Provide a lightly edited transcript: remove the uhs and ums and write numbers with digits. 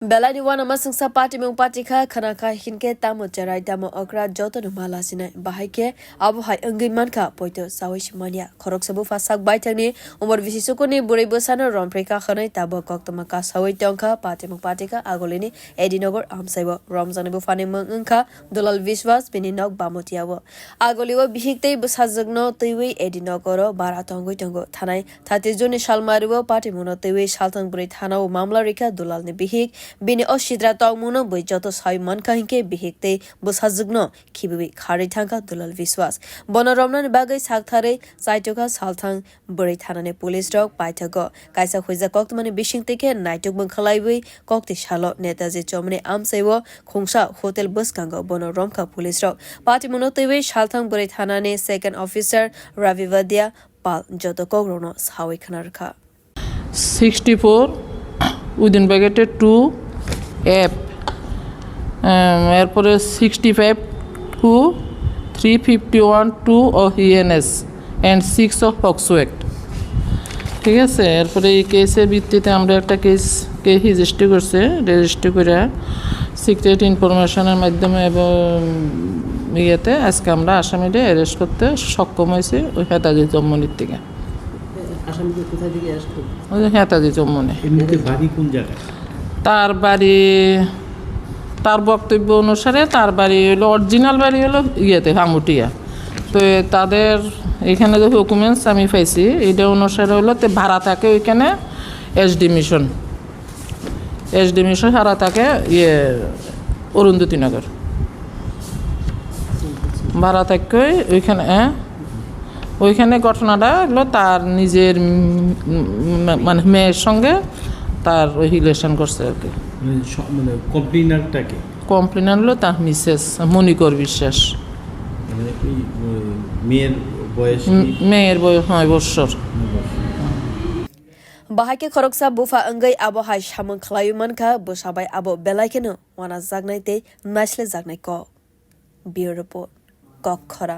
Belani wana masangsa party mong party ka khana ka hinke tamo charai tamo okra joto no mala sinai bahai ke abu hai angai man ka poito sawi shimania khorok sabu fasak bai thangni Omar visisoko ni bwsano romphere ka khanai tabo koktoma ka sawi tongka party mong party ka agolini edinogor amsaibo ramzan bupha ni mong angka dolal viswas bini nok bamotiawo agoliwo bihiktei busajagno teiwi edinogoro bara tongoi tongo thanai 30 juni salmariwo party mono teiwi saltang bwrwi thanawo mamla rika dolal ni bihik bini osidra tongmuno boi joto sai man kahinke bihikte busajugno khibibi khari thangka dolal viswas bonoromna ni bagai sakthare saitoka salthang bwrwi thanane police rok paithago kaisa khuija koktmani bisingteke naitok bangkhalaiwi kokti shalo netaji chomne amsaiwo khongsa hotel buskango bonoromka police rok party monotewi salthang bwrwi thanane second officer ravivadia pal joto kogrono sawi khanarkha 64 within bracket 2 F এরপরে 65 to 351 2 of ENS and 6 of POCSO Act ঠিক আছে এরপরে এই কেসের ভিত্তিতে আমরা একটা case registry করছে রেজিস্ট্রি করে সিক্রেট ইনফরমেশনের মাধ্যমে এবং ইয়েতে আজকে আমরা আসামিদের অ্যারেস্ট করতে সক্ষম হয়েছি ওই হেতাজি জম্মনির থেকে আসামিকে কোথা থেকে অ্যারেস্ট করবে ওই হেতাজি জম্মনি এমনিতে বাড়ি কোন জায়গায় তার বাড়ি তার বক্তব্য অনুসারে তার বাড়ি হলো অরিজিনাল বাড়ি হলো ইয়েতে হামুটিয়া তো তাদের এখানে যে ডকুমেন্টস আমি পাইছি এইটা অনুসারে হলো তো ভাড়া থাকে ওইখানে এসডি মিশন ভাড়া থাকে ইয়ে অরুন্ধতিনগর ভাড়া থাকে ওইখানে ঘটনাটা হলো তার নিজের মানে মেয়ের সঙ্গে তার ওই রিলেশন করছে আর কি মানে কমপ্লেনারটাকে কমপ্লেনার হলো তার মিসেস মণিকর বিশ্বাস মানে ওই মেয়ের বয়স 9 বছর bahai ke khoroksa bupha angai abo hai samang khlayu manka busabai abo belai keno wana jagnai te nasle jagnai ko bureau report kok khora